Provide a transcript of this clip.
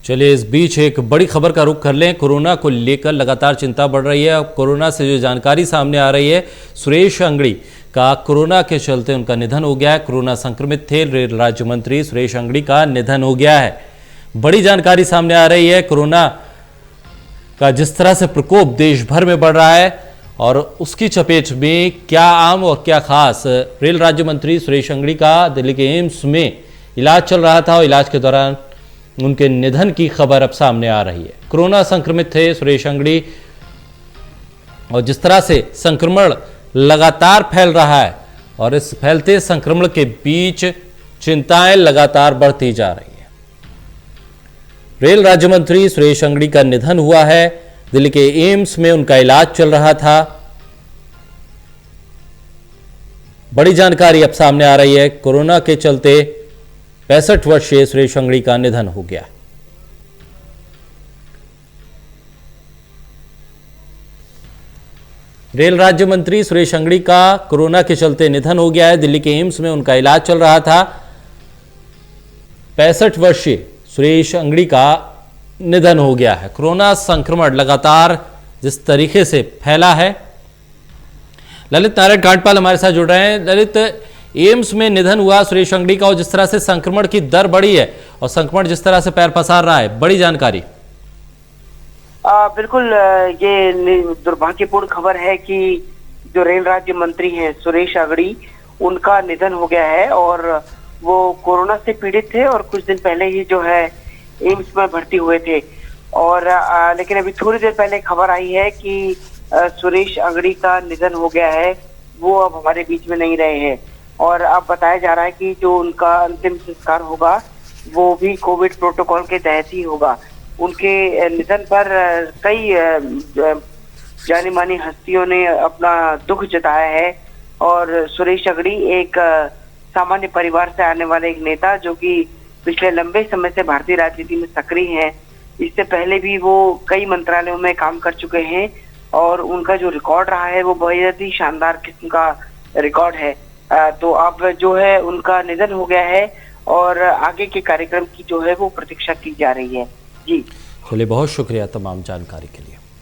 चलिए इस बीच एक बड़ी खबर का रुख कर लें। कोरोना को लेकर लगातार चिंता बढ़ रही है। अब कोरोना से जो जानकारी सामने आ रही है, सुरेश अंगड़ी का कोरोना के चलते उनका निधन हो गया है। कोरोना संक्रमित थे रेल राज्य मंत्री सुरेश अंगड़ी का निधन हो गया है। बड़ी जानकारी सामने आ रही है। कोरोना का जिस तरह से प्रकोप देश भर में बढ़ रहा है और उसकी चपेट में क्या आम और क्या खास, रेल राज्य मंत्री सुरेश अंगड़ी का दिल्ली के एम्स में इलाज चल रहा था और इलाज के दौरान उनके निधन की खबर अब सामने आ रही है। कोरोना संक्रमित थे सुरेश अंगड़ी और जिस तरह से संक्रमण लगातार फैल रहा है और इस फैलते संक्रमण के बीच चिंताएं लगातार बढ़ती जा रही हैं। रेल राज्य मंत्री सुरेश अंगड़ी का निधन हुआ है। दिल्ली के एम्स में उनका इलाज चल रहा था। बड़ी जानकारी अब सामने आ रही है। कोरोना के चलते 65 वर्षीय सुरेश अंगड़ी का निधन हो गया। रेल राज्य मंत्री सुरेश अंगड़ी का कोरोना के चलते निधन हो गया है। दिल्ली के एम्स में उनका इलाज चल रहा था। 65 वर्षीय सुरेश अंगड़ी का निधन हो गया है। कोरोना संक्रमण लगातार जिस तरीके से फैला है। ललित नारायण कांडपाल हमारे साथ जुड़ रहे हैं। ललित, एम्स में निधन हुआ सुरेश अंगड़ी का और जिस तरह से संक्रमण की दर बढ़ी है और संक्रमण जिस तरह से पैर पसार रहा है, बड़ी जानकारी। बिल्कुल, ये दुर्भाग्यपूर्ण खबर है कि जो रेल राज्य मंत्री हैं सुरेश अंगड़ी, उनका निधन हो गया है और वो कोरोना से पीड़ित थे और कुछ दिन पहले ही जो है एम्स में भर्ती हुए थे। और लेकिन अभी थोड़ी देर पहले खबर आई है कि सुरेश अंगड़ी का निधन हो गया है। वो अब हमारे बीच में नहीं रहे हैं और अब बताया जा रहा है कि जो उनका अंतिम संस्कार होगा वो भी कोविड प्रोटोकॉल के तहत ही होगा। उनके निधन पर कई जानी मानी हस्तियों ने अपना दुख जताया है और सुरेश अंगड़ी एक सामान्य परिवार से आने वाले एक नेता जो कि पिछले लंबे समय से भारतीय राजनीति में सक्रिय हैं। इससे पहले भी वो कई मंत्रालयों में काम कर चुके हैं और उनका जो रिकॉर्ड रहा है वो बहुत ही शानदार किस्म का रिकॉर्ड है। तो अब जो है उनका निधन हो गया है और आगे के कार्यक्रम की जो है वो प्रतीक्षा की जा रही है। जी चलिए, बहुत शुक्रिया तमाम जानकारी के लिए।